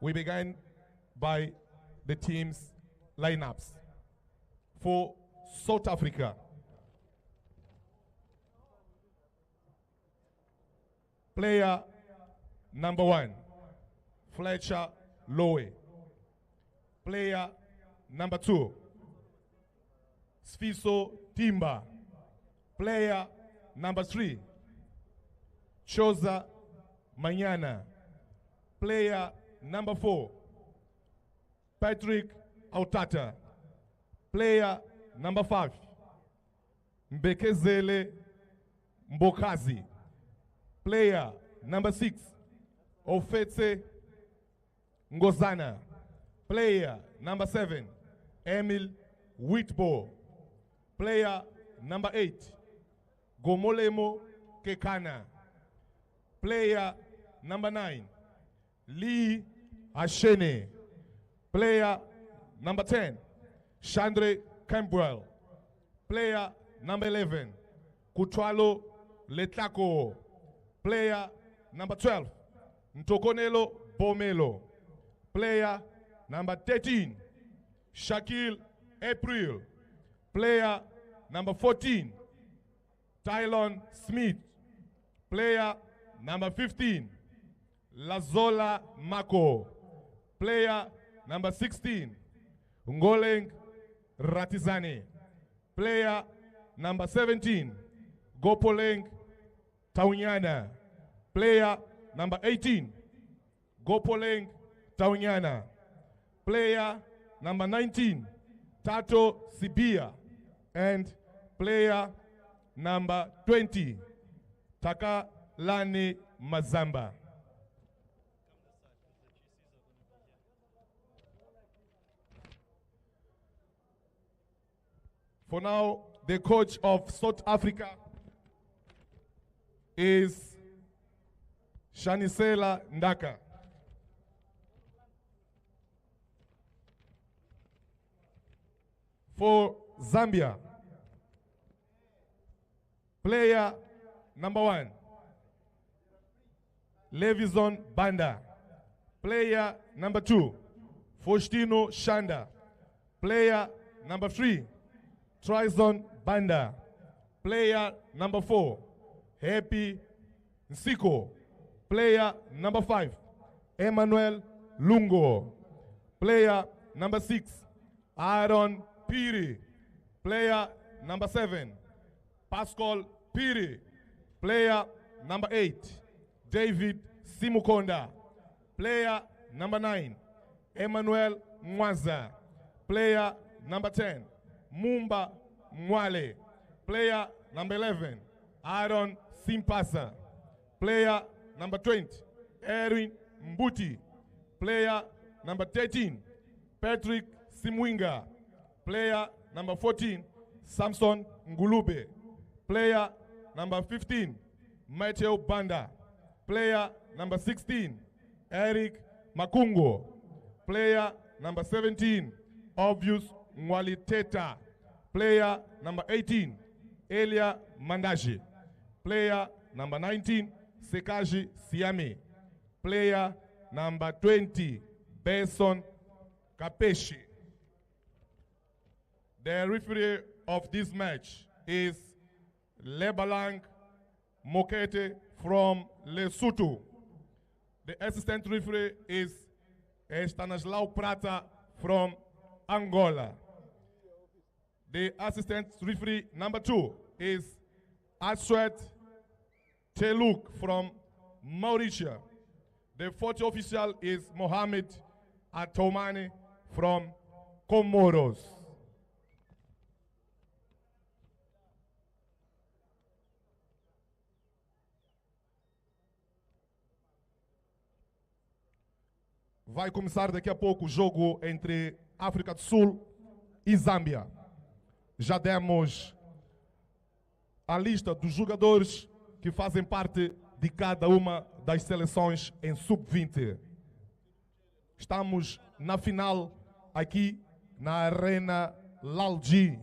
We begin by the team's lineups. For South Africa, player number 1, Fletcher Lowe. Player number 2, Sfiso Timba. Player number 3, Choza Manyana. Player number 4, Patrick Autata. Player number 5, Mbekezele Mbokazi. Player number 6, Ofetse Ngozana. Player number 7, Emil Whitbo. Player number 8, Gomolemo Kekana. Player number 9, Lee Ashene. Player number 10, Chandre Campbell. Player number 11, Kutwalo Letlako. Player number 12, Ntokonelo Bomelo. Player number 13, Shakil April. Player number 14, Tylon Smith. Player number 15, Lazola Mako. Player number 16, Ngoleng Ratizane. Player number 17, Gopoleng Taunyana. Player number 18, Gopoleng Taunyana. Player number 19, Tato Sibia. And player number 20, Takalani Mazamba. For now, the coach of South Africa is Shanisela Ndaka. For Zambia, player number 1, Levison Banda. Player number 2, Faustino Shanda. Player number 3, Trison Banda. Player number 4, Happy Nsiko. Player number 5, Emmanuel Lungo. Player number 6, Aaron Piri. Player number 7, Pascal Piri. Player number 8, David Simukonda. Player number 9, Emmanuel Mwaza. Player number 10, Mumba Mwale. Player number 11, Aaron Simpasa. Player number 20, Erwin Mbuti. Player number 13, Patrick Simwinga. Player number 14, Samson Ngulube. Player number 15, Matthew Banda. Player number 16, Eric Makungo. Player number 17, Obvious Mwaliteta. Player number 18, Elia Mandashi. Player number 19, Sekaji Siame. Player number 20, Benson Kapeshi. The referee of this match is Lebalang Mokete from Lesotho. The assistant referee is Stanislao Prata from Angola. The assistant referee number 2 is Aswet Teluk from Mauritius. The fourth official is Mohamed Atomani from Comoros. Vai começar daqui a pouco o jogo entre África do Sul e Zâmbia. Já demos a lista dos jogadores que fazem parte de cada uma das seleções em sub-20. Estamos na final aqui na Arena Lalji.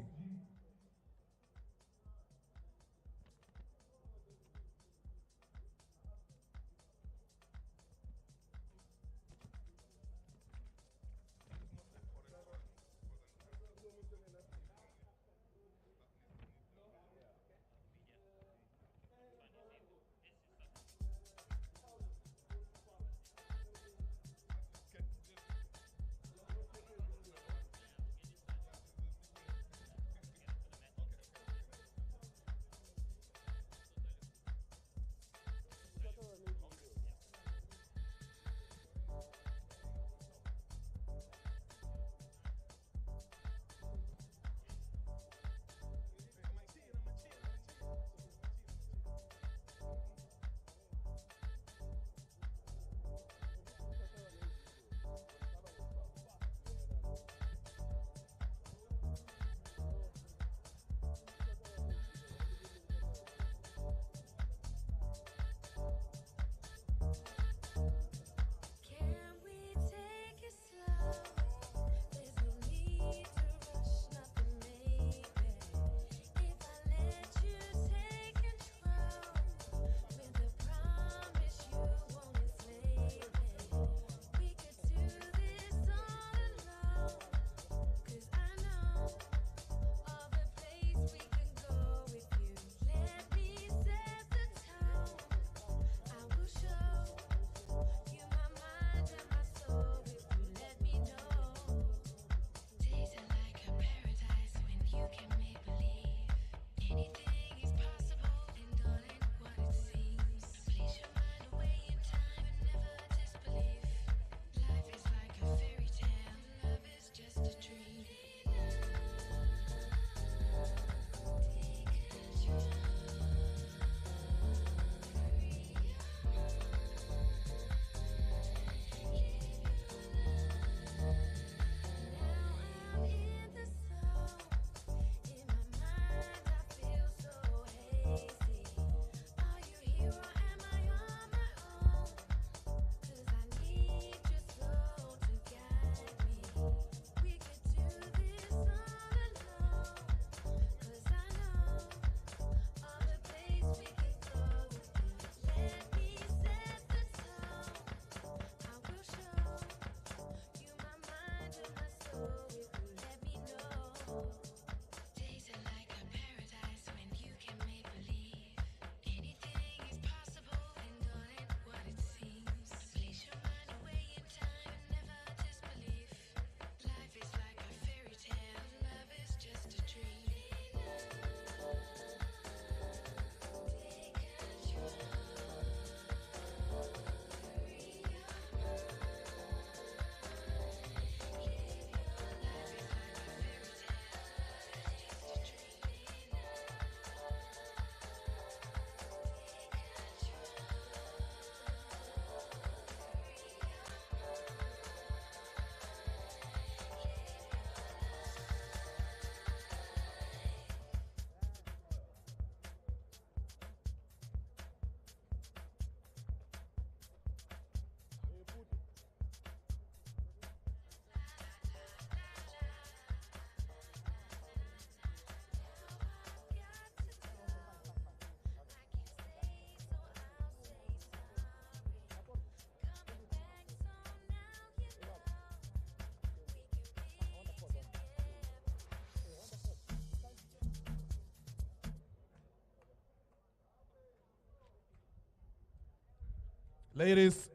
Ladies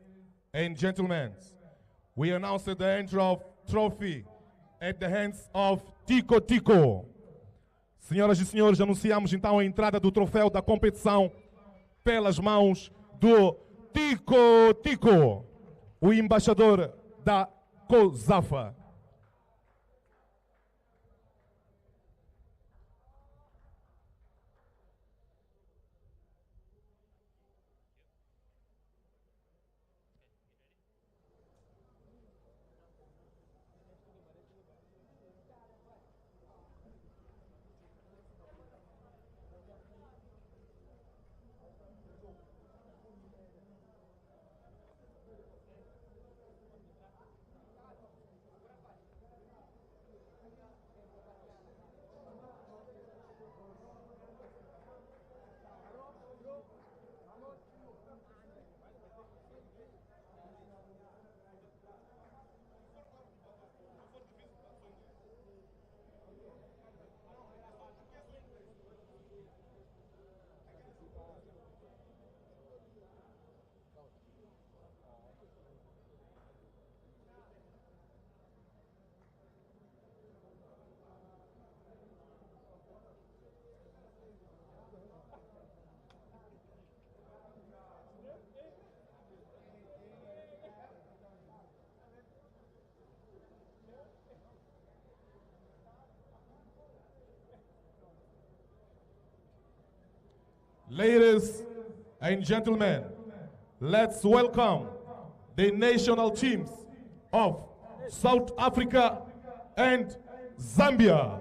and gentlemen, we announce the entry of trophy at the hands of Tico Tico. Senhoras e senhores, anunciamos então a entrada do troféu da competição pelas mãos do Tico Tico, o embaixador da COSAFA. Ladies and gentlemen, let's welcome the national teams of South Africa and Zambia.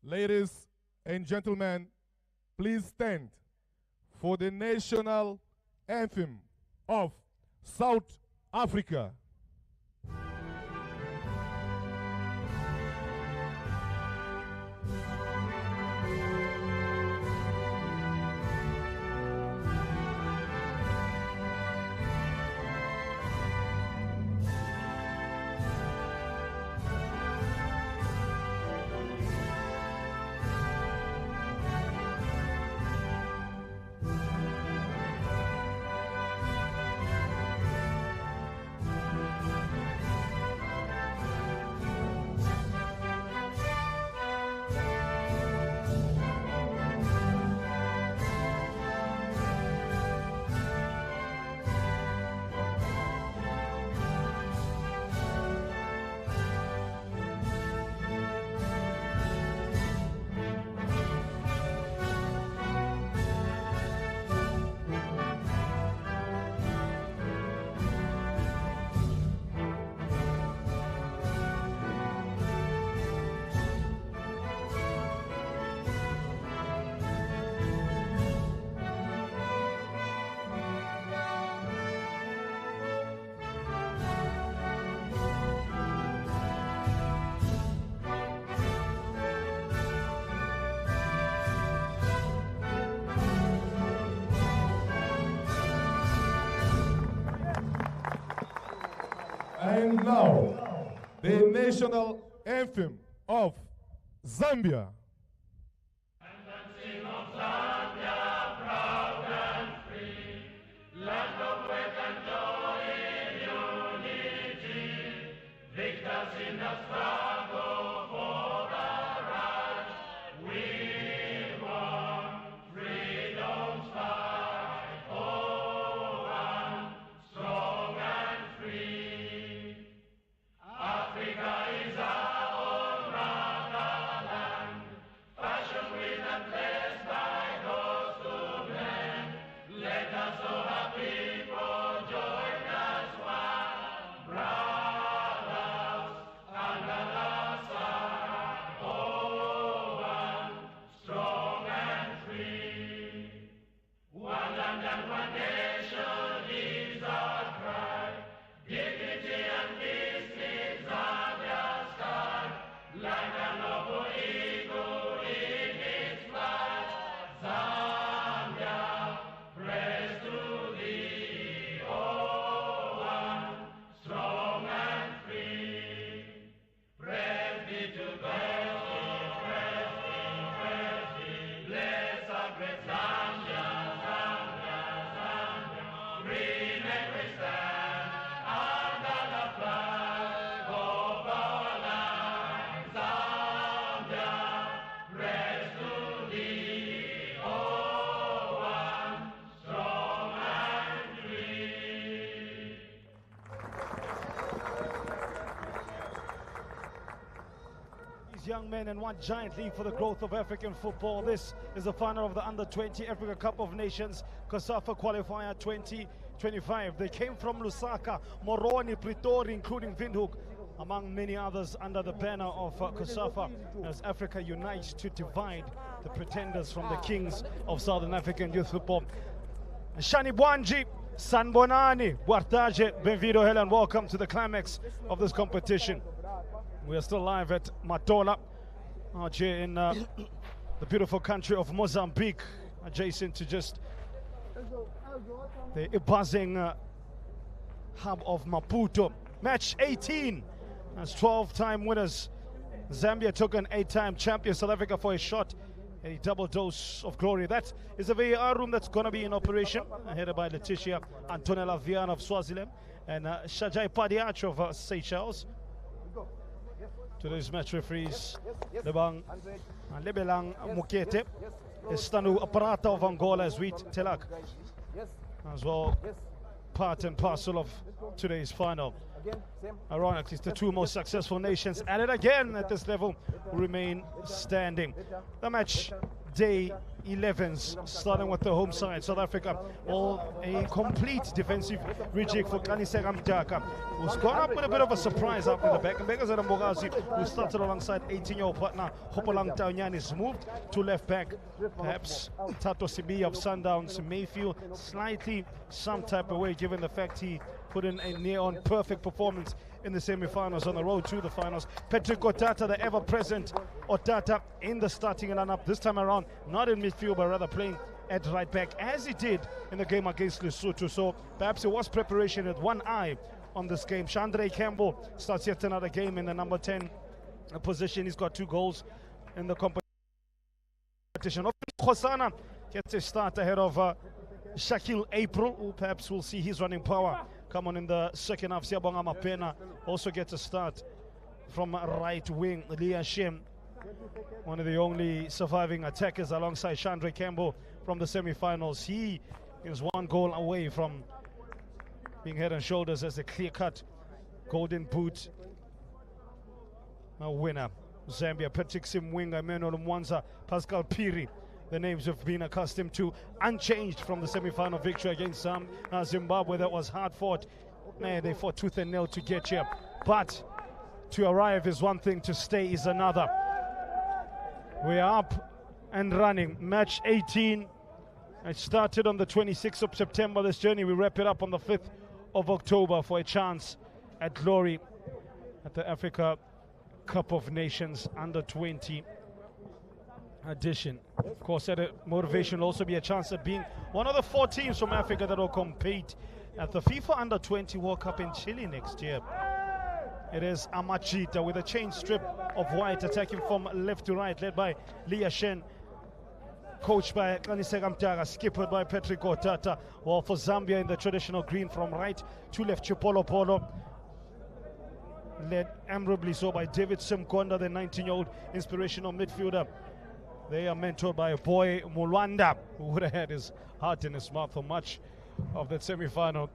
Ladies and gentlemen, please stand for the national anthem of South Africa. And now, the national anthem of Zambia. Africa is our own motherland. these young men in one giant leap for the growth of African football. This is the final of the Under-20 Africa Cup of Nations COSAFA Qualifier 2025. They came from Lusaka, Moroni, Pretoria, including Windhoek, among many others, under the banner of COSAFA, as Africa unites to divide the pretenders from the kings of Southern African youth football. Shani Bwanji, Sanbonani, Buartaje, Benvido, Helen, welcome to the climax of this competition. We are still live at Matola, out here in the beautiful country of Mozambique, adjacent to just the buzzing hub of Maputo. Match 18 as 12-time winners. Zambia took an 8-time champion South Africa for a shot, a double dose of glory. That is a VAR room that's going to be in operation, headed by Letitia Antonella Viana of Swaziland and Shajai Padiach of Seychelles. Today's match referees Lebang Lebelang Mukete, Estanu Aparata of Angola, as we Telak, as well part and parcel of today's final. Ironically, the two most successful nations at it again at this level will remain standing. The match day 11s, starting with the home side, South Africa. All a complete defensive rejig for Kaniseka Mdaka, who's gone up with a bit of a surprise up in the back. And Begazana Mogazi, who started alongside 18-year-old partner Hopolang Taunyan, is moved to left back. Perhaps Tato Sibi of Sundowns may feel slightly some type of way, given the fact he put in a near-on perfect performance in the semi-finals, on the road to the finals. Patrick Otata, the ever-present Otata, in the starting lineup this time around, not in midfield but rather playing at right back, as he did in the game against Lesotho. So perhaps it was preparation with one eye on this game. Chandre Campbell starts yet another game in the number 10 position. He's got 2 goals in the competition. Khosana gets a start ahead of Shakil April, who perhaps will see his running power come on in the second half. Siabonga Mapena also gets a start from right wing. Leah Shem, one of the only surviving attackers alongside Chandre Campbell from the semi-finals. He is 1 goal away from being head and shoulders as a clear-cut Golden Boot winner. Zambia, Patrick Simwinga, Emmanuel Mwanza, Pascal Piri, the names we've been accustomed to, unchanged from the semi-final victory against Zimbabwe. That was hard fought. They fought tooth and nail to get here. But to arrive is one thing, to stay is another. We're up and running. Match 18. It started on the 26th of September. This journey, we wrap it up on the 5th of October for a chance at glory at the Africa Cup of Nations Under-20 edition. Of course, that motivation will also be a chance at being one of the 4 teams from Africa that will compete at the FIFA Under-20 World Cup in Chile next year. It is Amachita with a chain strip of white, attacking from left to right, led by Leah Shen, coached by Kaniseka Mtaga, skippered by Patrick Otata. While for Zambia, in the traditional green from right to left, Chipolo Polo, led admirably so by David Simkonda, the 19-year-old inspirational midfielder. They are mentored by a boy, Mulwanda, who would have had his heart in his mouth for much of that semi-final.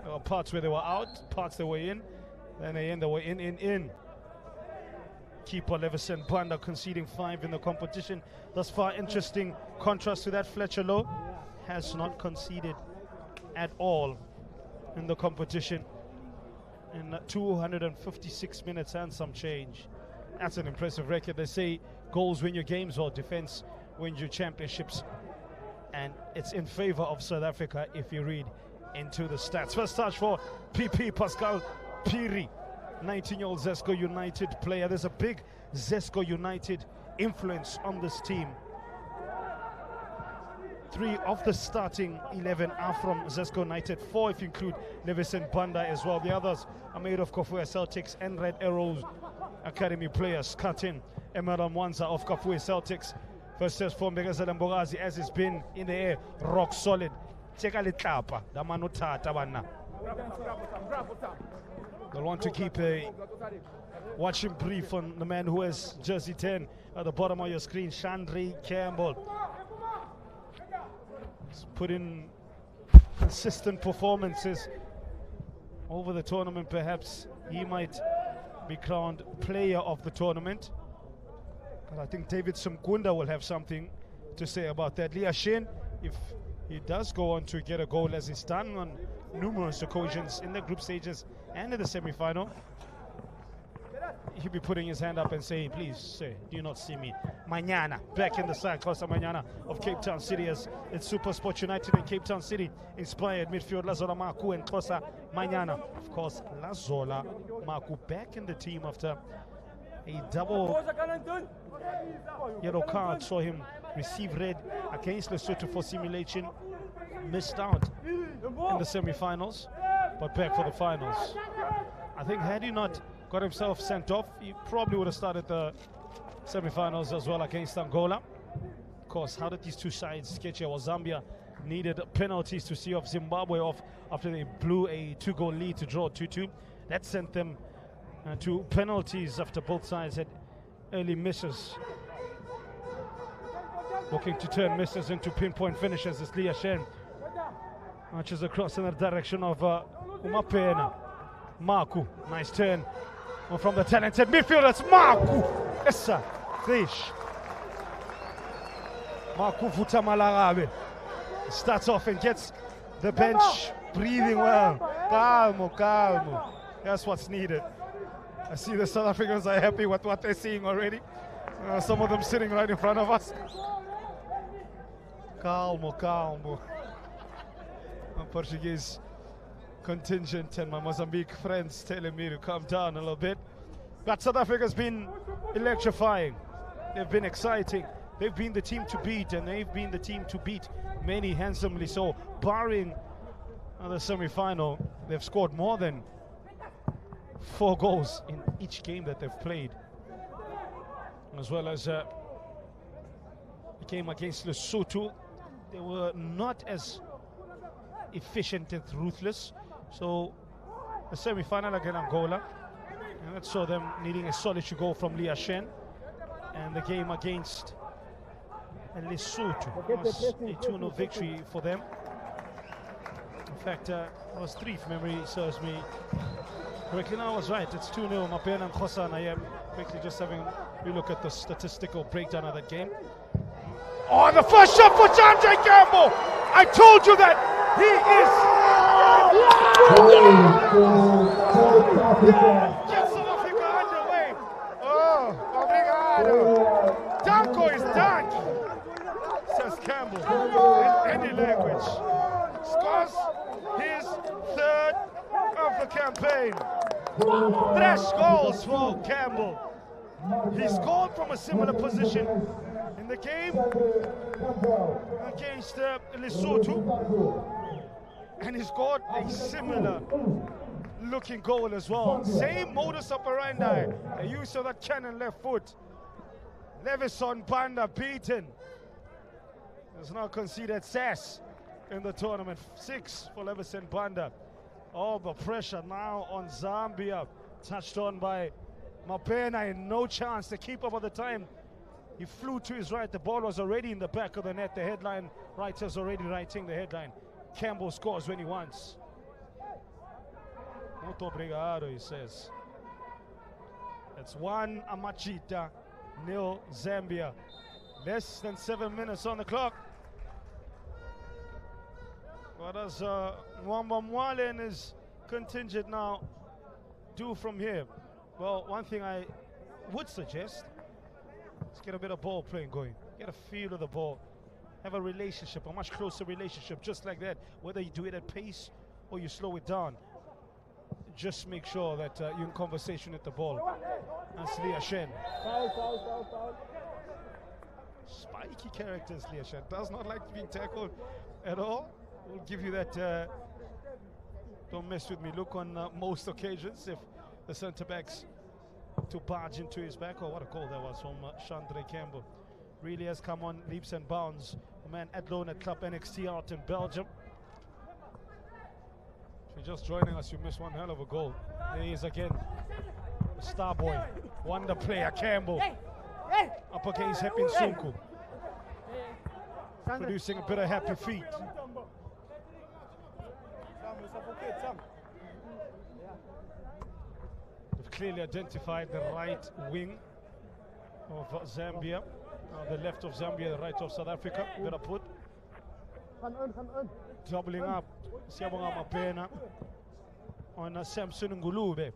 There were parts where they were out, parts they were in, then they were in. Keeper Levison Banda conceding 5 in the competition thus far. Interesting contrast to that, Fletcher Lowe has not conceded at all in the competition in 256 minutes and some change. That's an impressive record. They say goals win your games, or defense wins your championships, and it's in favor of South Africa if you read into the stats. First touch for PP Pascal Piri, 19-year-old Zesco United player. There's a big Zesco United influence on this team. 3 of the starting 11 are from Zesco United, 4 if you include Levison Banda as well. The others are made of Kafue Celtics and Red Arrows Academy players. Cut in Emmanuel Mwanza of Kafue Celtics. First test for Begazana Mbogazi, as it's been in the air, rock solid. They'll want to keep a watching brief on the man who has jersey 10 at the bottom of your screen, Chandre Campbell. He's put in consistent performances over the tournament. Perhaps he might be crowned player of the tournament. And I think David Sumkunda will have something to say about that. Leah Shen, if he does go on to get a goal as he's done on numerous occasions in the group stages and in the semi-final, he'll be putting his hand up and saying, please, sir, do you not see me? Mañana, back in the side, Cosa Mañana of Cape Town City, as it's Super Sport United in Cape Town City, inspired midfield Lazola Maku and Cosa Mañana. Of course, Lazola Maku back in the team after a double yellow card, saw him receive red against Lesotho for simulation, missed out in the semi-finals, but back for the finals. I think had he not got himself sent off, he probably would have started the semi-finals as well against Angola. Of course, how did these two sides get here? Well, Zambia needed penalties to see off Zimbabwe off after they blew a 2-goal lead to draw 2-2. That sent them to penalties after both sides had early misses. Looking to turn misses into pinpoint finishes is Leah Shen. Marches across in the direction of Umapena. Maku, nice turn. From the talented midfielders, Maku. Yes, sir. Fish. Maku Vutamalarabe starts off and gets the bench breathing well. Calmo, calmo. That's what's needed. I see the South Africans are happy with what they're seeing already. Some of them sitting right in front of us. Calmo, calmo. My Portuguese contingent and my Mozambique friends telling me to calm down a little bit. But South Africa's been electrifying. They've been exciting. They've been the team to beat, and they've been the team to beat many handsomely. So, barring the semi-final, they've scored more than 4 goals in each game that they've played, as well as the game against Lesotho. They were not as efficient and ruthless. So the semi-final against Angola, and that saw them needing a solitary goal from Leah Shen. And the game against Lesotho was a 2-0 victory for them. In fact, it was 3 if memory serves me correctly. Now I was right, it's 2-0 Mapena and Khosa. I am quickly just having a look at the statistical breakdown of that game. Oh, the first shot for Jandre Campbell! I told you that he is. Get South Africa underway. Oh, obrigado. Danko is done, says Campbell in any language. Scores his 3rd of the campaign. 3 goals for Campbell. He scored from a similar position in the game against Lesotho, and he scored a similar looking goal as well. Same modus operandi, the use of that cannon left foot. Levison Banda beaten. Has now conceded sass in the tournament. 6 for Levison Banda. All the pressure now on Zambia, touched on by Mapena, and no chance to keep up at the time. He flew to his right, the ball was already in the back of the net. The headline writer's already writing the headline. Campbell scores when he wants. Muito obrigado, he says. It's 1 Amachita, 0 Zambia. Less than 7 minutes on the clock. What does Mwamba Mwale and his contingent now do from here? Well, one thing I would suggest, let's get a bit of ball playing going. Get a feel of the ball. Have a relationship, a much closer relationship, just like that. Whether you do it at pace or you slow it down. Just make sure that you're in conversation with the ball. That's Leah Shen. Spiky characters, Leah Shen. Does not like being tackled at all. We'll give you that don't mess with me look on most occasions if the centre-backs to barge into his back. Oh, what a goal that was from Jandre Campbell. Really has come on leaps and bounds. A man at loan at Club NXT out in Belgium. If you're just joining us, you missed one hell of a goal. There he is again. Star boy, wonder player Campbell. Up against Hepin Sunku. Producing a bit of happy feet. They've clearly identified the right wing of Zambia. The left of Zambia, the right of South Africa. Better put. Doubling up. Siyabonga Mapena on Samson Ngulube.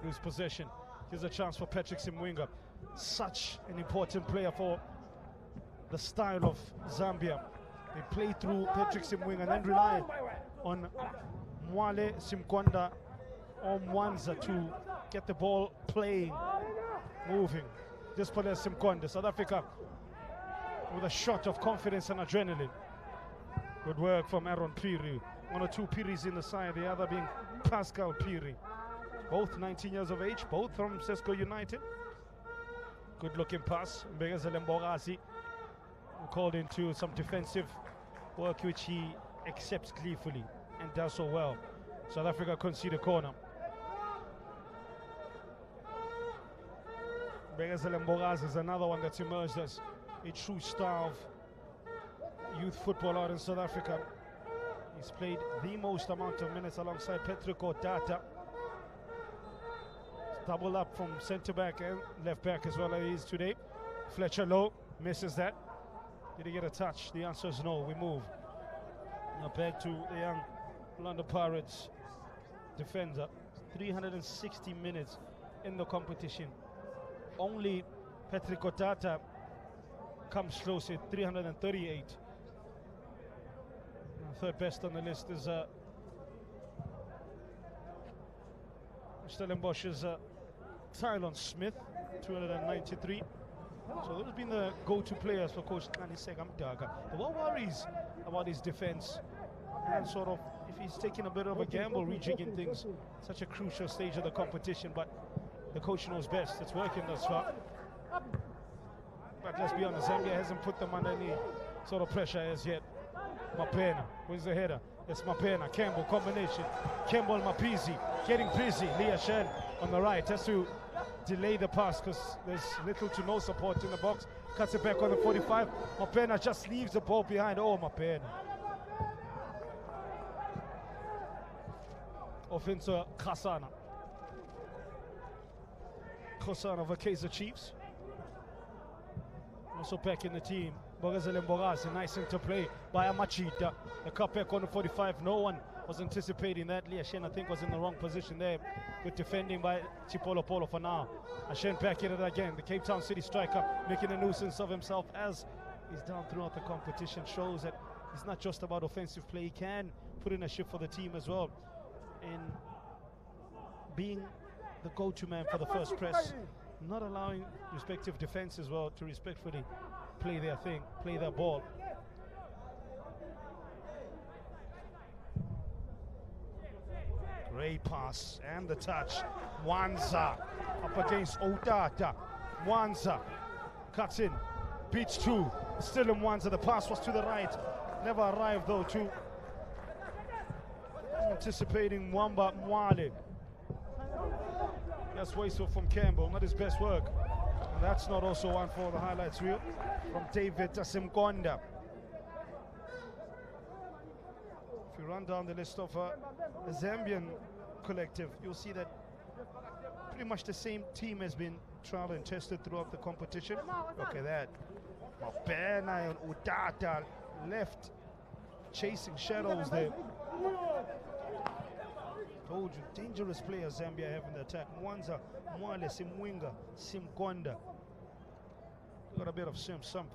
Lose possession. Here's a chance for Patrick Simwinga. Such an important player for the style of Zambia. They play through Patrick Simwinga and then rely on Mwale Simkonda or Mwanza to get the ball playing, moving. This player Simkonda, South Africa with a shot of confidence and adrenaline. Good work from Aaron Piri. One or two Piris in the side, the other being Pascal Piri. Both 19 years of age, both from Sesco United. Good looking pass. Mbegazele Mbogazi called into some defensive work which he accepts gleefully and does so well. South Africa concede a corner. Mbegazele Mbogazi is another one that's emerged as a true star of youth football out in South Africa. He's played the most amount of minutes alongside Petrico Tata. Double up from centre back and left back as well as he is today. Fletcher Lowe misses that. Did he get a touch? The answer is no. We move. Now back to the young London Pirates defender. 360 minutes in the competition. Only Patrick Otata comes close at 338. Third best on the list is Stellenbosch's Tylon Smith, 293. So those have been the go-to players for Coach Nanisegam Daga. The one worries about his defense and sort of if he's taking a bit of a gamble rejigging things, such a crucial stage of the competition, but the coach knows best. It's working thus far. But let's be honest, Zambia hasn't put them under any sort of pressure as yet. Mapena, where's the header? It's Mapena, Campbell combination. Campbell Mapizi getting busy. Leah Shen on the right has to delay the pass because there's little to no support in the box. Cuts it back on the 45. Mapena just leaves the ball behind. Oh, Mapena. Offensive Khasana. Khosana of the Kaizer Chiefs. Also back in the team. Mbogazele Mbogazi, nice interplay by Amachita. The cut back on the 45. No one was anticipating that. Lee Ashen, I think, was in the wrong position there. Good defending by Chipolo Polo for now. Ashen back in it again. The Cape Town City striker making a nuisance of himself as he's down throughout the competition. Shows that it's not just about offensive play. He can put in a shift for the team as well in being the go-to man for the first press. Not allowing respective defense as well to respectfully play their thing, play their ball. Great pass and the touch. Mwanza up against Otata. Mwanza cuts in, beats two. Still in Mwanza. The pass was to the right. Never arrived though to anticipating Mwamba Mwale. That's wasteful from Campbell, not his best work. And that's not also one for the highlights reel from David Simkonda. If you run down the list of the Zambian collective, you'll see that pretty much the same team has been tried and tested throughout the competition. Look at that. Mapena and Utata left chasing shadows there. Told you, dangerous players Zambia have in the attack. Mwanza, Mwale, Simwinga, Simkonda. Got a bit of something.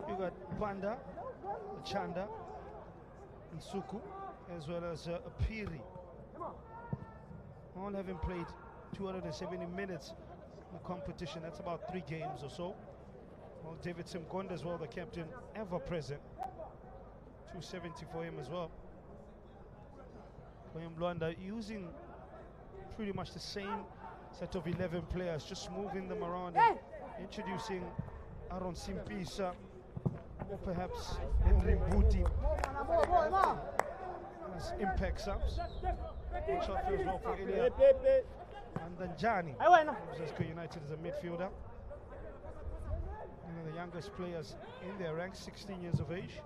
You got Banda, Chanda, and Suku, as well as Piri. All having played 270 minutes in the competition. That's about 3 games or so. Well, David Simkonda as well, the captain, ever present. 270 for him as well. William Luanda using pretty much the same set of 11 players, just moving them around and introducing Aaron Simpisa or perhaps Henry Mbuti as impact subs. Watch out as well for Ilya and Danjani. Zesco United as a midfielder. One of the youngest players in their ranks, 16 years of age.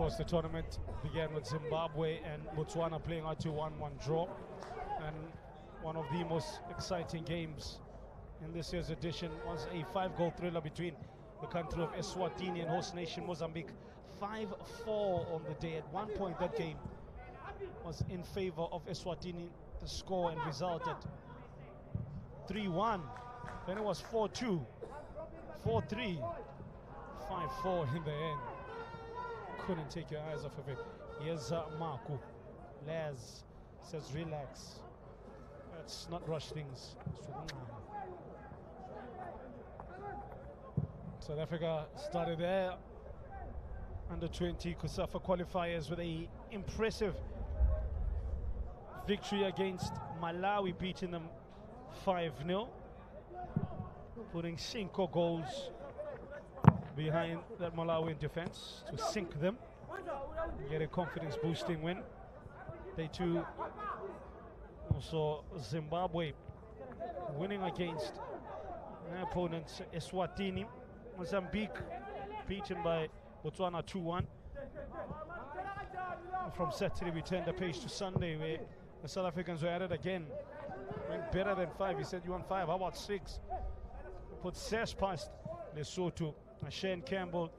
course, the tournament began with Zimbabwe and Botswana playing out to 1-1 draw. And one of the most exciting games in this year's edition was a 5-goal thriller between the country of Eswatini and host nation Mozambique. 5-4 on the day. At one point, that game was in favor of Eswatini. The score and result at 3-1. Then it was 4-2, 4-3, 5-4 in the end. Couldn't take your eyes off of it. Here's Marco. Laz says relax. Let's not rush things. South Africa started their under-20 COSAFA qualifiers with a impressive victory against Malawi, beating them 5-0, putting 5 goals behind that Malawian defense to sink them, get a confidence-boosting win. Day 2, also Zimbabwe winning against their opponents Eswatini. Mozambique beaten by Botswana 2-1. From Saturday we turned the page to Sunday, where the South Africans were at it again. Went better than 5. He said, you want 5, how about 6? Put Sash past Lesotho. Shane Campbell,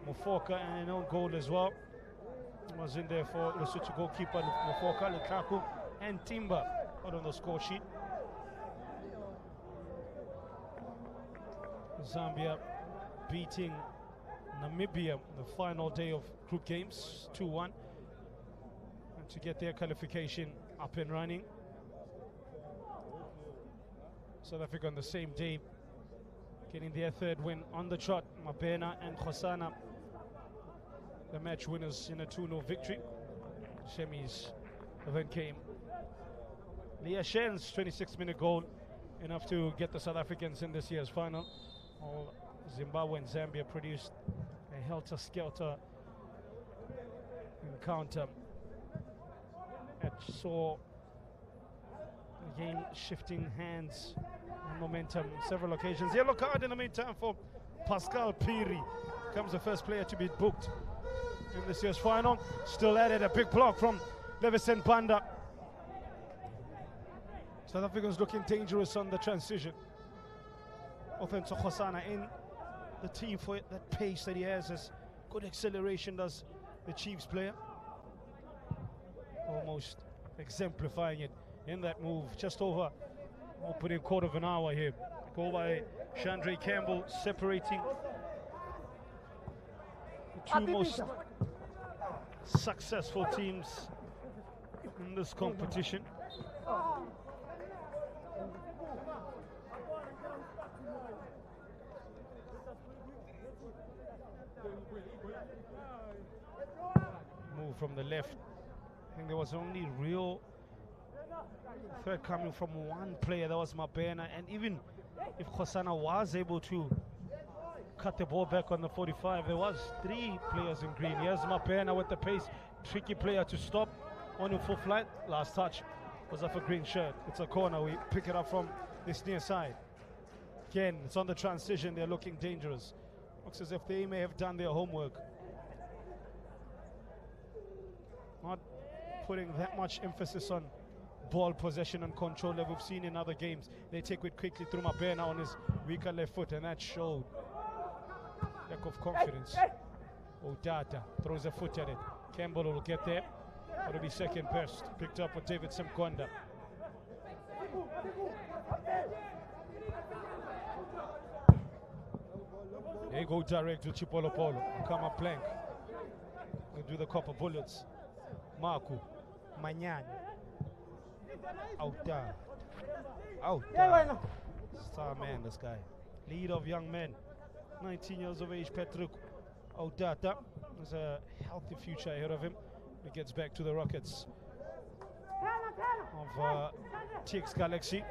Mofoka, and an own goal as well. Was in there for Lesotho goalkeeper Mofoka, Lukaku, and Timber out on the score sheet. Zambia beating Namibia the final day of group games 2-1, and to get their qualification up and running. South Africa on the same day getting their 3rd win on the trot. Mabena and Khosana, the match winners in a 2-0 victory. Semis then came. Leah Shen's 26-minute goal, enough to get the South Africans in this year's final. All Zimbabwe and Zambia produced a helter-skelter encounter that saw the game shifting hands and momentum on several occasions. Yellow card in the meantime for Pascal Piri. Comes the first player to be booked in this year's final. Still at it, a big block from Levison Banda. South Africans looking dangerous on the transition. Offensive Khosana in the team for it. That pace that he has, as good acceleration does the Chiefs player. Almost exemplifying it in that move. Just over, putting a quarter of an hour here. Goal by Chandre Campbell, separating the 2 most successful teams in this competition. Move from the left. I think there was only real threat coming from one player, that was Mabena, and even if Khosana was able to cut the ball back on the 45, there was 3 players in green. Here's Mabena with the pace, tricky player to stop on a full flight. Last touch was off a green shirt. It's a corner, we pick it up from this near side. Again, it's on the transition, they're looking dangerous. Looks as if they may have done their homework. Not putting that much emphasis on ball possession and control that we've seen in other games. They take it quickly through Mabena on his weaker left foot, and that showed lack of confidence. Odata throws a foot at it. Campbell will get there. It'll be second best. Picked up with David Simkonda. They go direct to Chipolo Polo. Come up plank. They do the copper bullets. Marco Manyan. Out there. Out there. Star man, this guy. Lead of young men. 19 years of age, Patrick Audata. There's a healthy future ahead of him. He gets back to the Rockets of TX Galaxy.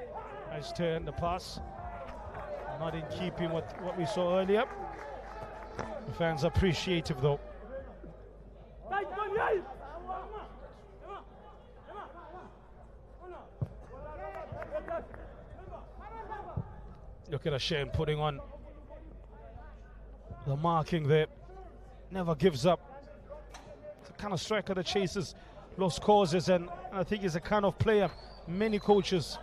Nice turn, the pass. Not in keeping with what we saw earlier. The fans appreciative though. Look at Hashem putting on the marking there. Never gives up. kind of striker that chases lost causes, and I think he's a kind of player many coaches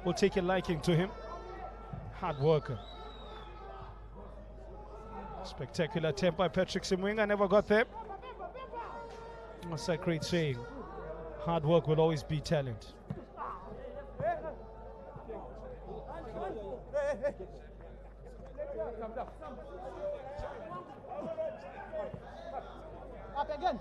will take a liking to him. Hard worker. Spectacular attempt by Patrick Simwinga, never got there. That's a great saying. Hard work will always beat talent. Up again.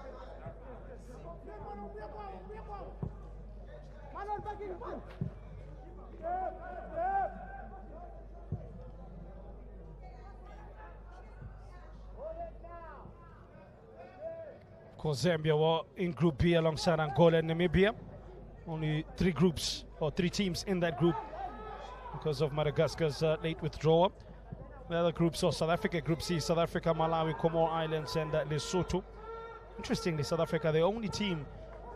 Of course, Zambia were in Group B alongside Angola and Namibia. Only 3 groups, or 3 teams in that group because of Madagascar's late withdrawal. The other groups saw South Africa, Group C, South Africa, Malawi, Comoro Islands, and Lesotho. Interestingly, South Africa, the only team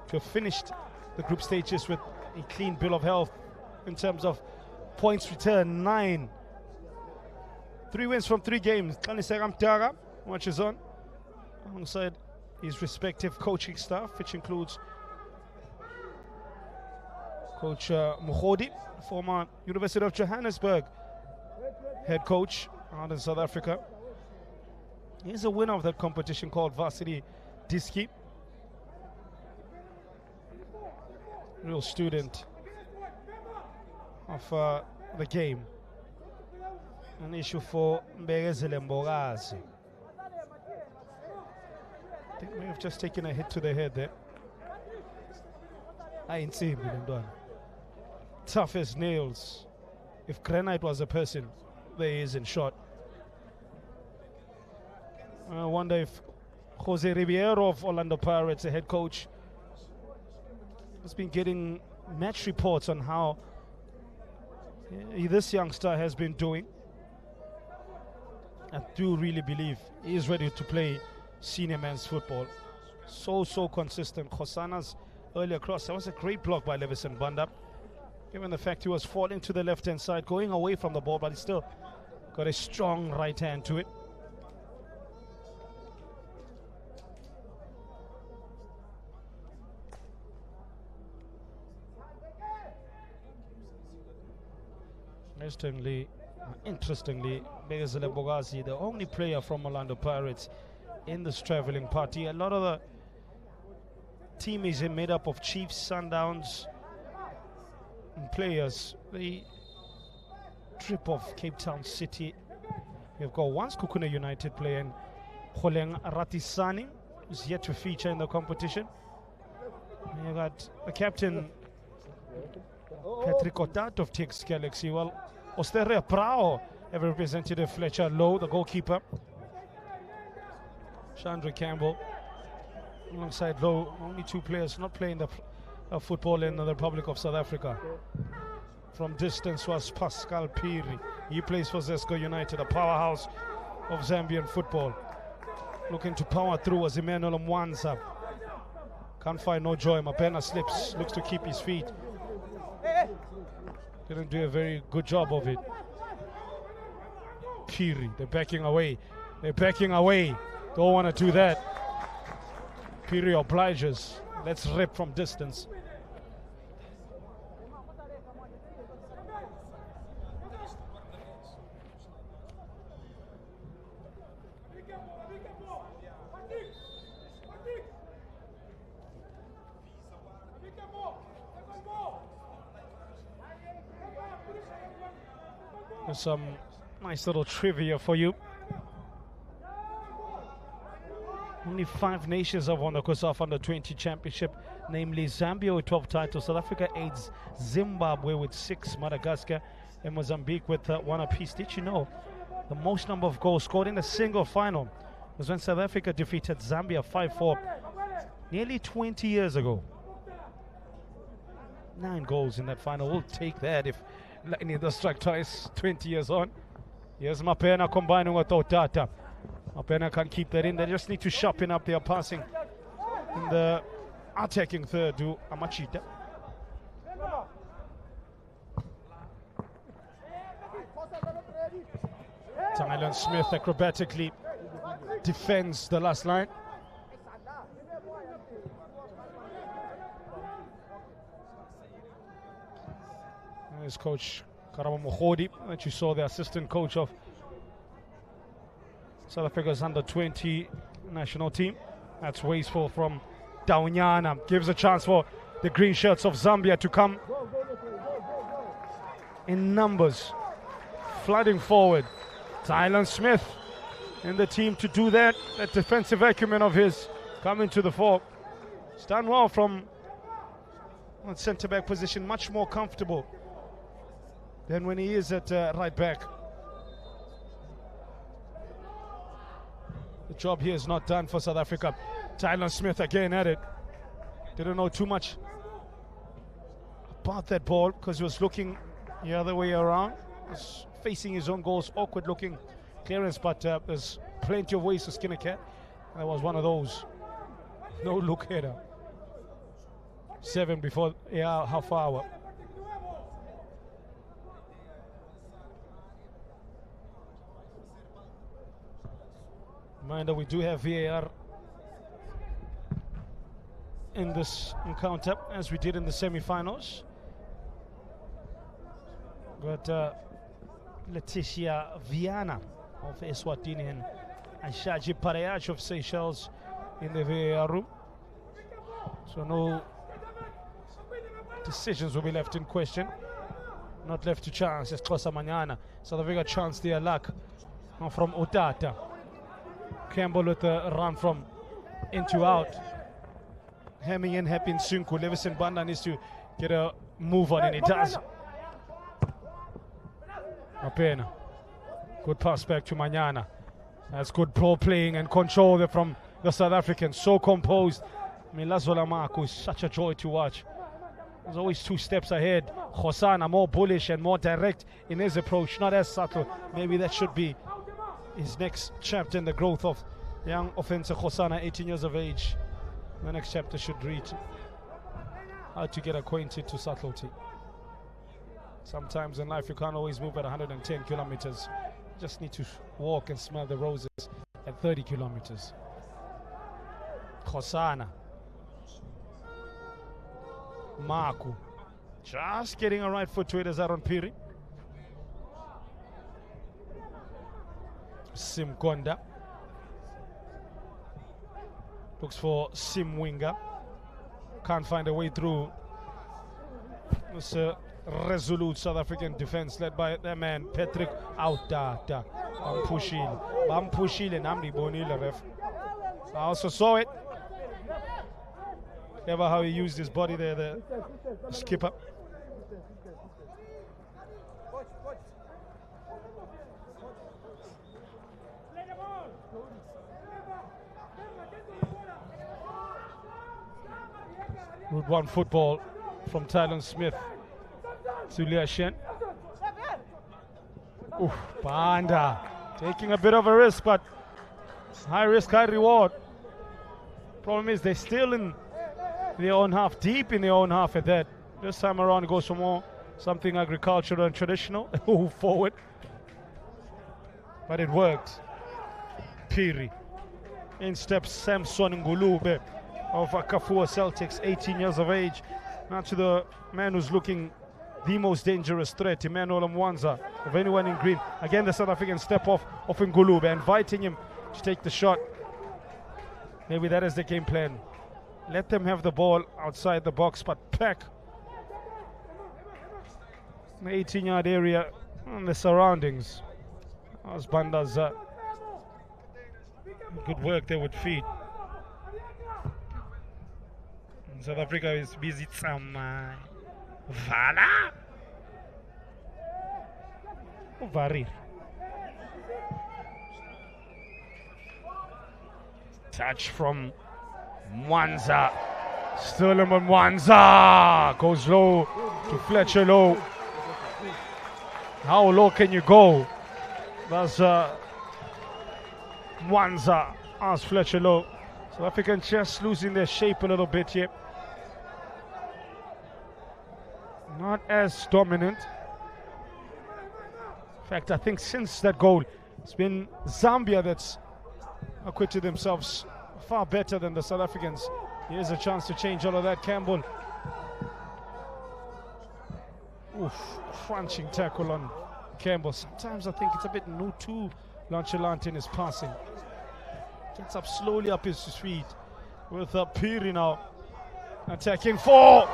to have finished the group stages with a clean bill of health in terms of points return, 9. 3 wins from 3 games. Kaniseka Mtara watches on alongside his respective coaching staff, which includes Coach Mukhodi, former University of Johannesburg head coach out in South Africa. He's a winner of that competition called Varsity Diski. Real student of the game. An issue for Mbegezele Mbogazi. I think may have just taken a hit to the head there. I ain't seen him done. Tough as nails. If granite was a person, there he is in shot. I wonder if Jose Ribeiro of Orlando Pirates, the head coach, has been getting match reports on how this youngster has been doing. I do really believe he is ready to play senior men's football. So consistent. Khosana's earlier cross, that was a great block by Levison Banda. Given the fact he was falling to the left-hand side, going away from the ball, but he still got a strong right hand to it. Interestingly, Mbegezele Mbogazi, the only player from Orlando Pirates in this traveling party. A lot of the team is made up of Chiefs, Sundowns, and players. The trip of Cape Town City. We've got one Kukuna United player, and Kholeng Ratisani, who's yet to feature in the competition. And you got the captain, Patrick Otat of Tix Galaxy. Well, Osteria Prao, ever representative Fletcher Lowe, the goalkeeper. Chandra Campbell, alongside Lowe, only 2 players not playing the football in the Republic of South Africa. From distance was Pascal Piri. He plays for Zesco United, a powerhouse of Zambian football. Looking to power through was Emmanuel Mwanza. Can't find no joy. Mapena slips, looks to keep his feet. Didn't do a very good job of it. Piri, they're backing away. They're backing away. Don't want to do that. Piri obliges. Let's rip from distance. There's some nice little trivia for you. Only 5 nations have won the COSAFA Under-20 Championship, namely Zambia with 12 titles, South Africa 8, Zimbabwe with 6, Madagascar and Mozambique with 1 apiece. Did you know the most number of goals scored in a single final was when South Africa defeated Zambia 5-4 nearly 20 years ago? 9 goals in that final. We'll take that if Lightning does strike twice 20 years on. Here's Mapena combining with Otata. Mapena can keep that in. They just need to sharpen up their passing in the attacking third to Amachita. Tylen Smith acrobatically defends the last line. His coach, Karama Mohodi, that you saw, the assistant coach of South Africa's under-20 national team. That's wasteful from Daunyana. Gives a chance for the green shirts of Zambia to come in numbers, flooding forward. Tylan Smith in the team to do that. That defensive acumen of his coming to the fore. It's done well from centre-back position, much more comfortable than when he is at right back. The job here is not done for South Africa. Tylan Smith again at it. Didn't know too much about that ball because he was looking the other way around. Was facing his own goals, awkward looking clearance, but there's plenty of ways to skin a cat. That was one of those. No look header. 7 before half hour. Reminder, we do have VAR in this encounter, as we did in the semi-finals. But Leticia Viana of Eswatini and Ashaji Parayach of Seychelles in the VAR room. So no decisions will be left in question. Not left to chance. It's Kosa Manyana. South Africa chance their luck from Otata. Campbell with a run from into out. Hemming in Hepin Sunku. Levison Banda needs to get a move on, and he does. Apena. Good pass back to Manyana. That's good pro playing and control there from the South Africans. So composed. Milazola Marco is such a joy to watch. There's always 2 steps ahead. Khosana more bullish and more direct in his approach, not as subtle. Maybe that should be his next chapter in the growth of young offensive Khosana, 18 years of age. The next chapter should read how to get acquainted to subtlety. Sometimes in life you can't always move at 110 kilometers. You just need to walk and smell the roses at 30 kilometers. Khosana. Marku. Just getting a right foot to it as Aaron Piri. Sim Gonda. Looks for Sim Winger. Can't find a way through. It's a resolute South African defense led by that man, Patrick Autata. Bampushile Namdi Bonile ref. I also saw it. Clever how he used his body there, the skipper. Good one football from Tylan Smith to Liashen. Oof, Banda taking a bit of a risk, but high risk, high reward. Problem is they're still in their own half, deep in their own half at that. This time around it goes for more something agricultural and traditional. Forward. But it worked. Piri. In steps Samson Ngulube of Kafua Celtics, 18 years of age. Now to the man who's looking the most dangerous threat, Emmanuel Mwanza, of anyone in green. Again, the South African step off of Ngulube, inviting him to take the shot. Maybe that is the game plan. Let them have the ball outside the box, but pack the 18-yard area and the surroundings. That was Banda's good work there with feet. South Africa is busy. Vala. Varir. Touch from Mwanza. Sterling Mwanza goes low to Fletcher Low. How low can you go? That's Mwanza as Fletcher Low. South African just losing their shape a little bit here. Not as dominant. In fact, I think since that goal, it's been Zambia that's acquitted themselves far better than the South Africans. Here's a chance to change all of that. Campbell Oof, crunching tackle on Campbell. Sometimes I think it's a bit too nonchalant in his passing. Gets up slowly up his feet with Piri now attacking for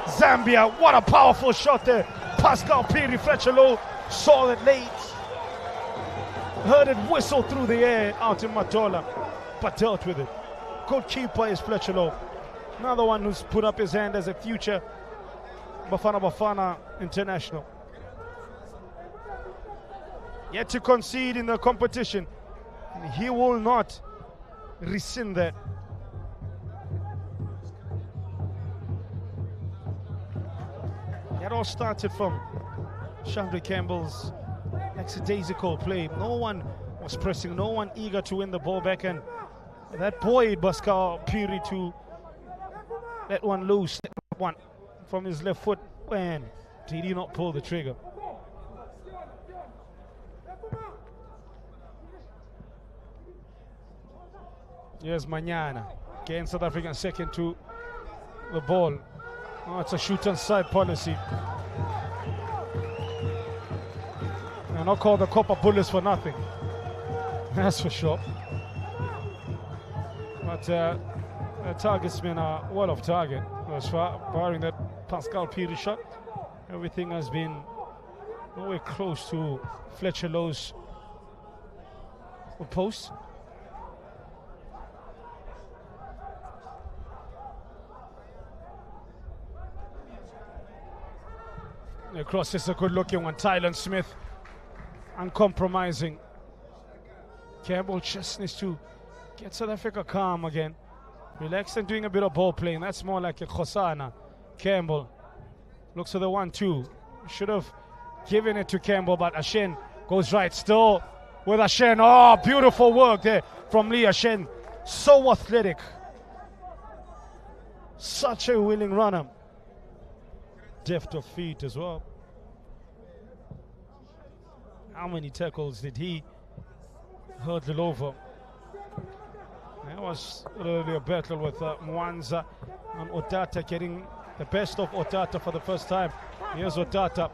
Zambia. What a powerful shot there. Pascal Piri Fletcher saw it late. Heard it whistle through the air out in Matola, but dealt with it. Good keeper is Fletcher. Another one who's put up his hand as a future Bafana international. Yet to concede in the competition. And he will not rescind that. It all started from Chandra Campbell's lackadaisical play. No one was pressing, no one eager to win the ball back, and that buoyed Pascal Piri to let one loose, one from his left foot, and did he not pull the trigger? Here's Manyana, getting South African second to the ball. Oh, it's a shoot on side policy. And I'll call the Copper Bullets for nothing. That's for sure. But the target's been well off target as far, barring that Pascal Piri shot. Everything has been nowhere close to Fletcher Lowe's post. Across is a good looking one. Tylen Smith, uncompromising. Campbell just needs to get South Africa calm again. Relaxed and doing a bit of ball playing. That's more like a Khosana. Campbell looks for the 1-2. Should have given it to Campbell, but Ashen goes right still with Ashen. Oh, beautiful work there from Lee Ashen. So athletic. Such a willing runner. Deft of feet as well. How many tackles did he hurdle over? There was really a battle with Mwanza and Otata, getting the best of Otata for the first time. Here's Otata.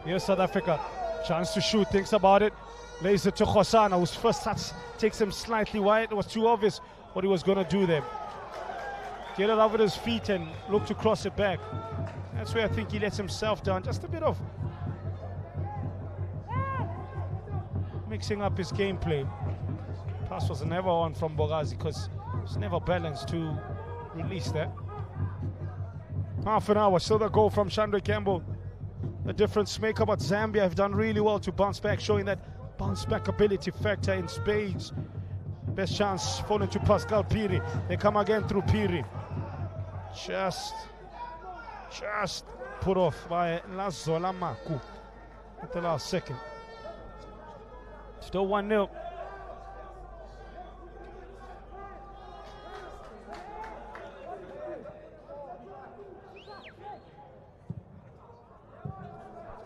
Here's South Africa. Chance to shoot, thinks about it. Lays it to Khosana, whose first touch takes him slightly wide. It was too obvious what he was going to do there. Get it over his feet and look to cross it back. That's where I think he lets himself down. Just a bit of mixing up his gameplay. Pass was never on from Bogazi because it's never balanced to release that. Half an hour, still the goal from Chandra Campbell. The difference maker, but Zambia have done really well to bounce back, showing that bounce back ability factor in spades. Best chance falling to Pascal Piri. They come again through Piri. Just put off by Lazola Maku at the last second. Still 1-0.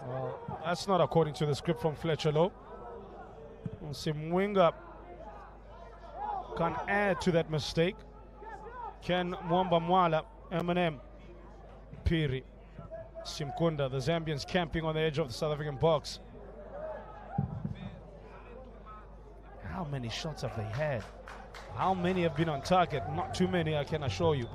Well, that's not according to the script from Fletcher Lowe. Simwinga can add to that mistake. Ken Mwamba Mwala, Eminem, Piri, Simkunda, the Zambians camping on the edge of the South African box. How many shots have they had? How many have been on target? Not too many, I can assure you.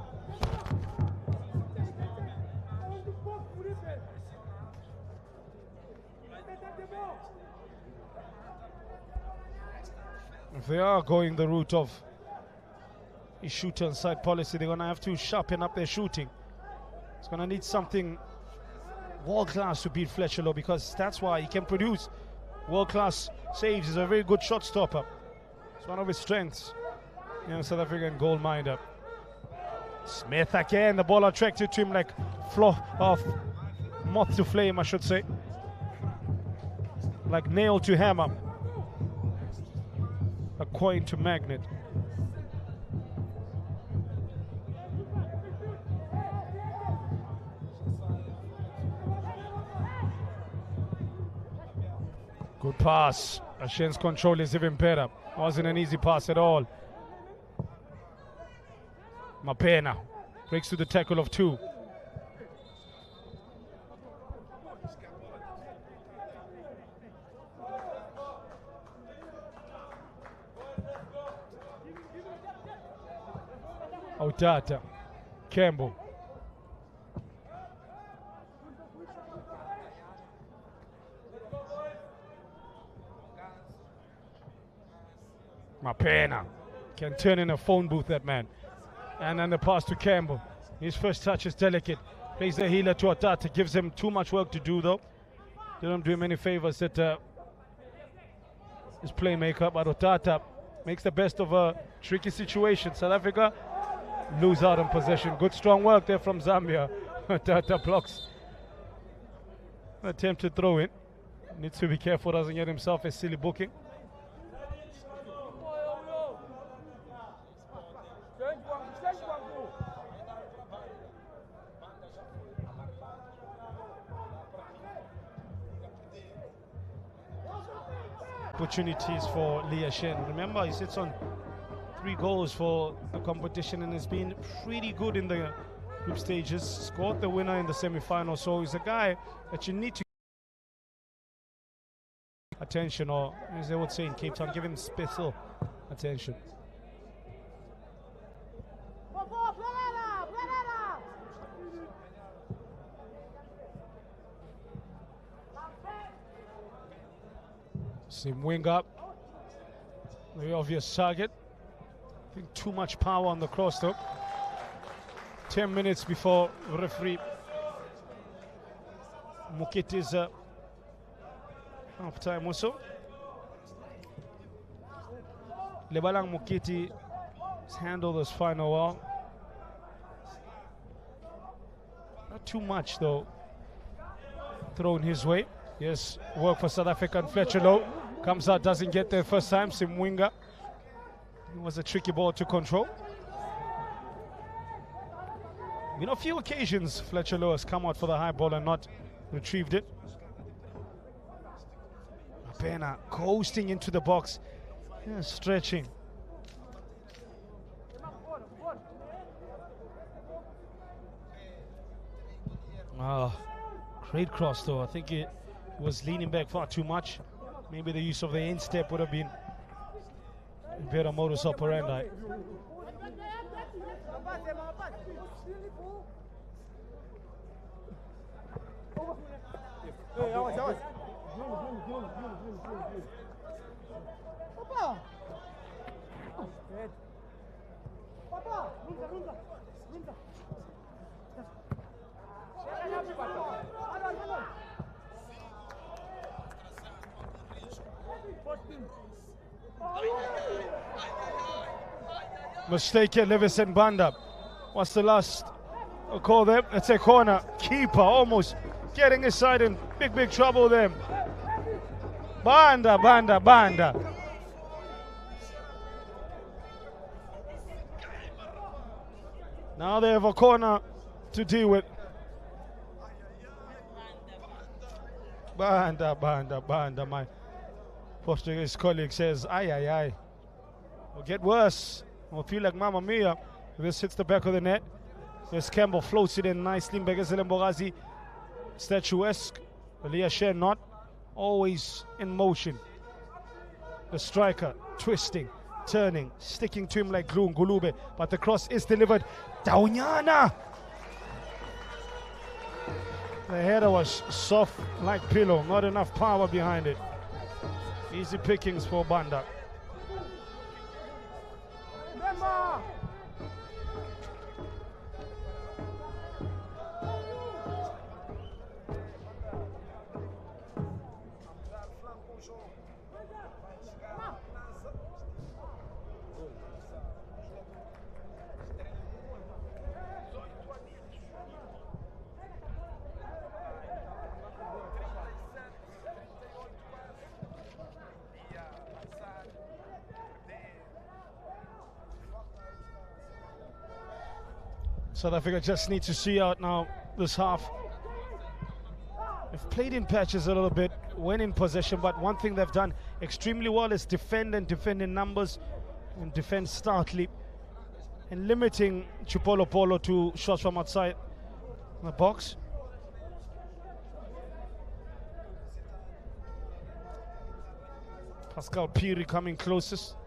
If they are going the route of a shooter and side policy, they're going to have to sharpen up their shooting. It's going to need something world-class to beat Fletcher Lowe, because that's why he can produce world-class saves. He's a very good shot stopper. It's one of his strengths. South African goal minder. Smith again, the ball attracted to him like moth to flame, I should say. Like nail to hammer. A coin to magnet. Good pass. Ashen's control is even better. Wasn't an easy pass at all. Mapena breaks to the tackle of two. Otata, Campbell. Mapena can turn in a phone booth, that man. And then the pass to Campbell. His first touch is delicate. Plays the healer to Otata. Gives him too much work to do, though. Didn't do him any favors that his playmaker. But Otata makes the best of a tricky situation. South Africa lose out on possession. Good strong work there from Zambia. Otata blocks. Attempt to throw in. Needs to be careful, doesn't get himself a silly booking. Opportunities for Leah Shen. Remember, he sits on 3 goals for the competition and has been pretty good in the group stages. Scored the winner in the semi-final, so he's a guy that you need to attention, or as they would say in Cape Town, give him special attention. Same wing up. Very obvious target. I think too much power on the cross though. 10 minutes before referee Mukiti's half time also. Lebalang Mukiti has handled this final well. Not too much though thrown his way. Yes, work for South African. Fletcher Lowe comes out, doesn't get there first time. Simwinga. It was a tricky ball to control. In a few occasions, Fletcher Lowe has come out for the high ball and not retrieved it. Pena coasting into the box, yeah, stretching. Great cross though. I think it was leaning back far too much. Maybe the use of the instep would have been a better modus operandi. Mistake here, Levison Banda. What's the last call there? It's a corner. Keeper almost getting his side in big trouble there. Banda. Now they have a corner to deal with. Banda. My Portuguese colleague says, ay. Will get worse. Will feel like Mamma Mia. This hits the back of the net. This Campbell floats it in nicely. Mbegazile Mbogazi, statuesque. Leah Shen not always in motion. The striker twisting, turning, sticking to him like glue and Ngulube. But the cross is delivered. Daunyana! The header was soft like pillow. Not enough power behind it. Easy pickings for Banda. South Africa just need to see out now this half. They've played in patches a little bit, when in possession, but one thing they've done extremely well is defend in numbers and defend stoutly and limiting Chupolo Polo to shots from outside the box. Pascal Piri coming closest.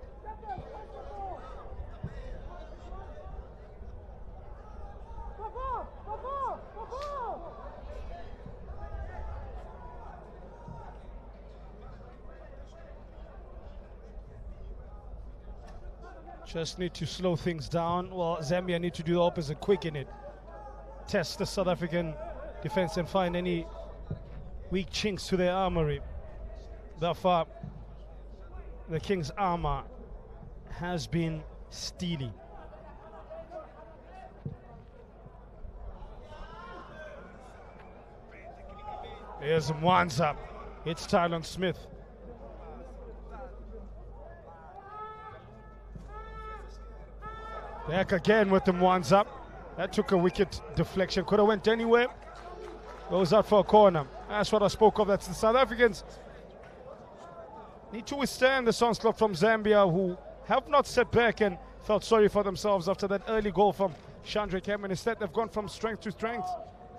Just need to slow things down. Well, Zambia need to do the opposite, quicken it. Test the South African defense and find any weak chinks to their armory. Thus far, the King's armor has been steely. Here's Mwanza. It's Tylon Smith. Back again with the Mwanza. That took a wicked deflection. Could have went anywhere. Goes out for a corner. That's what I spoke of. That's the South Africans need to withstand the onslaught from Zambia, who have not set back and felt sorry for themselves after that early goal from Chandra Kemp. Instead, they've gone from strength to strength.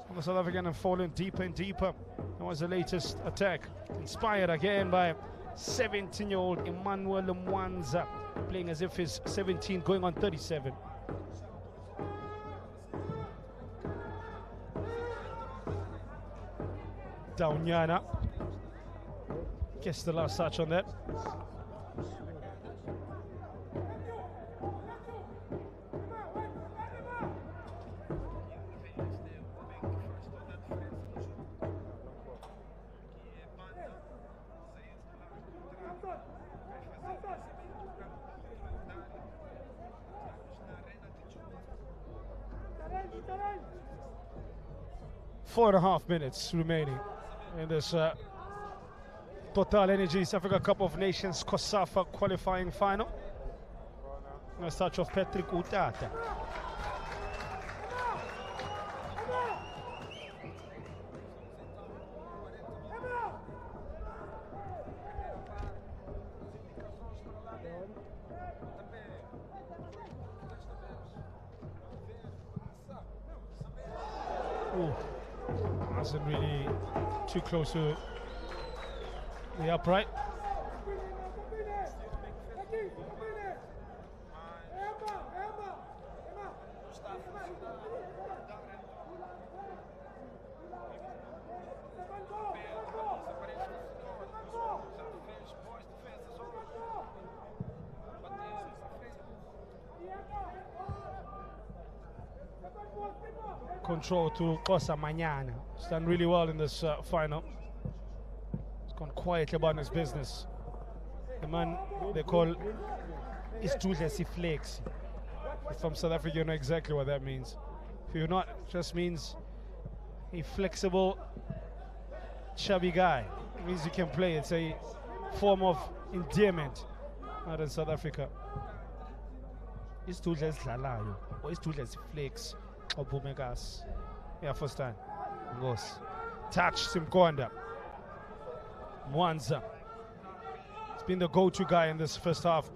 And the South African have fallen deeper and deeper. That was the latest attack. Inspired again by 17-year-old Emmanuel Mwanza, playing as if he's 17, going on 37. Daunyana gets the last touch on that. Four and a half minutes remaining in this Total Energies Africa Cup of Nations COSAFA qualifying final. Nice touch of Patrick Utata. Ooh. Wasn't really too close to the upright. Control to Cosa Mañana. He's done really well in this final. He's gone quietly about his business. The man they call Istudlesi Flex. From South Africa, you know exactly what that means. If you're not, it just means a flexible, chubby guy. It means you can play. It's a form of endearment. Not in South Africa. Istudlesi Dlalayo or Istudlesi Flex. Obumegas. Yeah, first time. Goes. Touch Simkonda. Mwanza. He's been the go-to guy in this first half.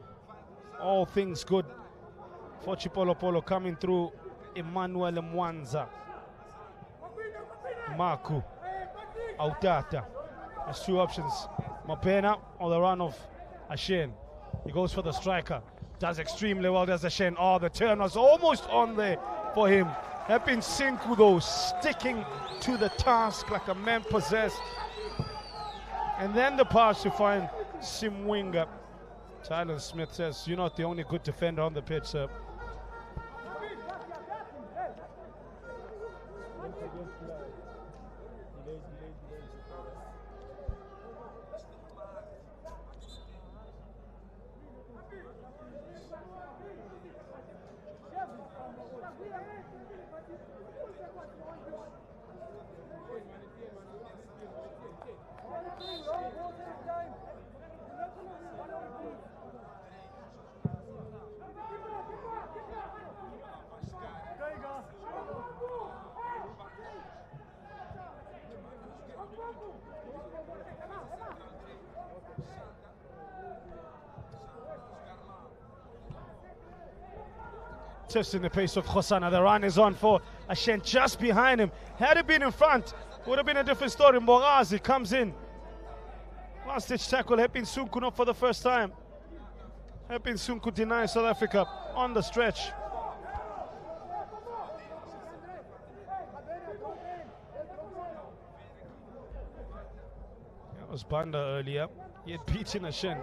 All things good for Chipolo Polo coming through. Emmanuel Mwanza. Marku. Autata. There's two options. Mapena or the run of Ashen. He goes for the striker. Does extremely well. Does Ashen. Oh, the turn was almost on there for him. Hepin Sinku though, sticking to the task like a man possessed. And then the pass to find Simwinga. Tylon Smith says, you're not the only good defender on the pitch, sir. Testing the pace of Khosana. The run is on for Ashen just behind him. Had it been in front, would have been a different story. Mbogazi comes in. Last ditch tackle. Hepin Sunku not for the first time. Hepin Sunku denies South Africa on the stretch. That was Banda earlier. He had beaten Ashen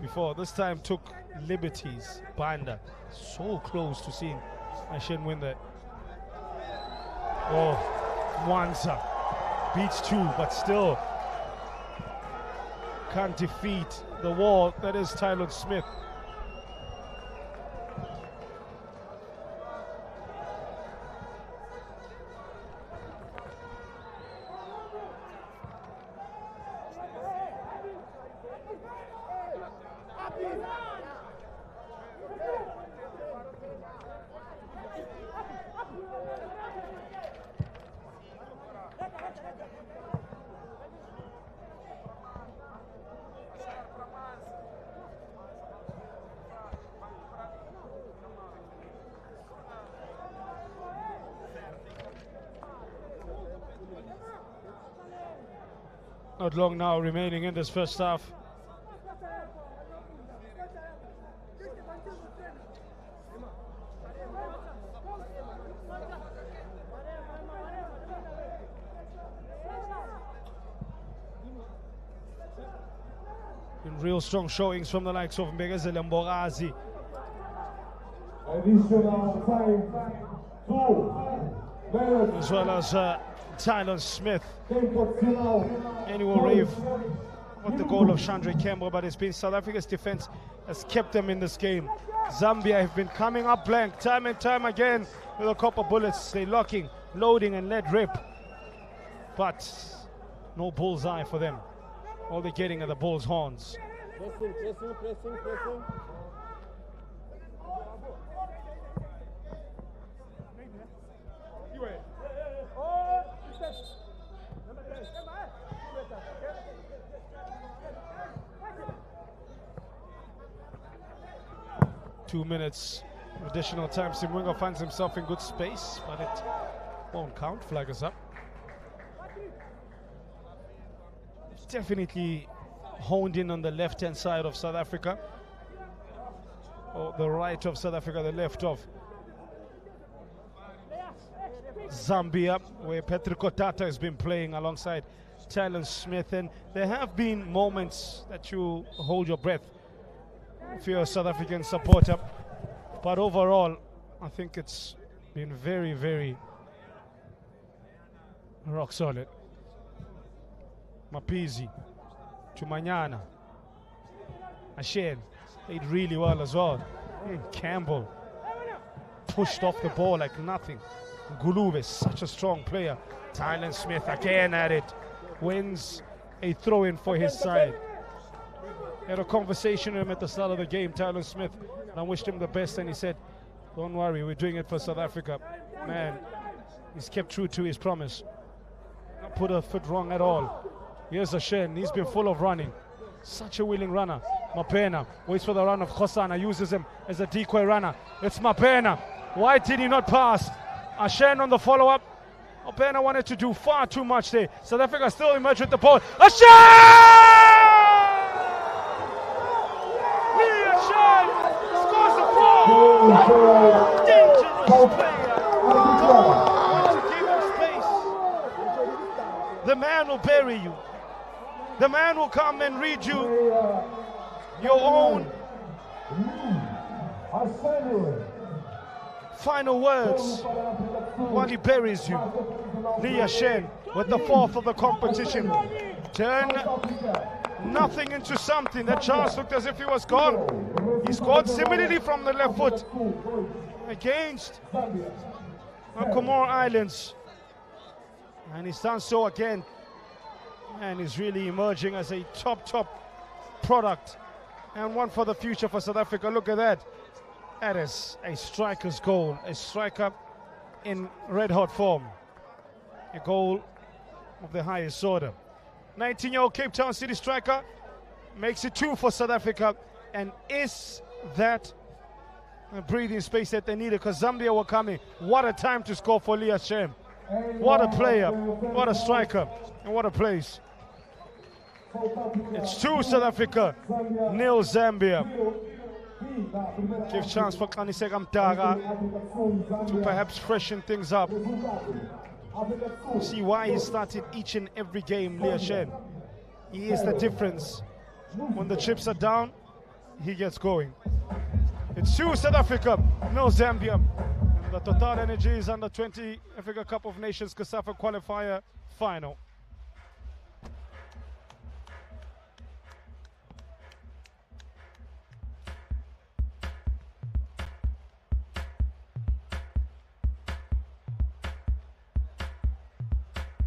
before. This time took liberties. Banda so close to seeing Ashen win that. Oh, Mwanza beats two, but still can't defeat the wall that is Tylon Smith. Not long now remaining in this first half. And real strong showings from the likes of Mbegezele Mbogazi. Additional time, 2. As well as Tylon Smith. And he will rave with the goal of Chandra Kembo, but it's been South Africa's defense has kept them in this game. Zambia have been coming up blank time and time again with a couple of bullets. They're locking, loading, and let rip. But no bullseye for them. All they're getting are the bull's horns. Pressing. 2 minutes additional time. Simwinga finds himself in good space, but it won't count. Flag is up. Definitely honed in on the left-hand side of South Africa, or the right of South Africa, the left of Zambia, where Patrick Otata has been playing alongside Tylon Smith, and there have been moments that you hold your breath if you're a South African supporter, but overall I think it's been very, very rock solid. Mapizi, Chumanyana, Ashen played really well as well. Campbell pushed off the ball like nothing. Gulube is such a strong player. Tylon Smith again at it, wins a throw-in for his side. Had a conversation with him at the start of the game, Tylon Smith, and I wished him the best, and he said, don't worry, we're doing it for South Africa. Man, he's kept true to his promise. Not put a foot wrong at all. Here's Ashen, he's been full of running. Such a willing runner. Mapena waits for the run of Khosana, uses him as a decoy runner. It's Mapena. Why did he not pass? Ashen on the follow-up. Mapena wanted to do far too much there. South Africa still emerged with the ball. Ashen! Scores the ball! Dangerous player. Once you give him space, the man will bury you. The man will come and read you your own final words while he buries you. Lee Shen with the fourth of the competition. Turn nothing into something. That chance looked as if he was gone. He scored similarly from the left foot against Comoro Islands. And he's done so again. And he's really emerging as a top product and one for the future for South Africa. Look at that. That is a striker's goal. A striker in red-hot form. A goal of the highest order. 19-year-old Cape Town City striker makes it 2 for South Africa. And is that a breathing space that they needed? Because Zambia were coming. What a time to score for Leah Shem. What a player, what a striker, and what a place. It's 2 South Africa, 0 Zambia. Give chance for Kaniseka Mdaga to perhaps freshen things up. See why he started each and every game, Leah Shen. He is the difference. When the chips are down, he gets going. It's 2 South Africa, no Zambia. And the Total Energies Under 20 Africa Cup of Nations COSAFA qualifier final.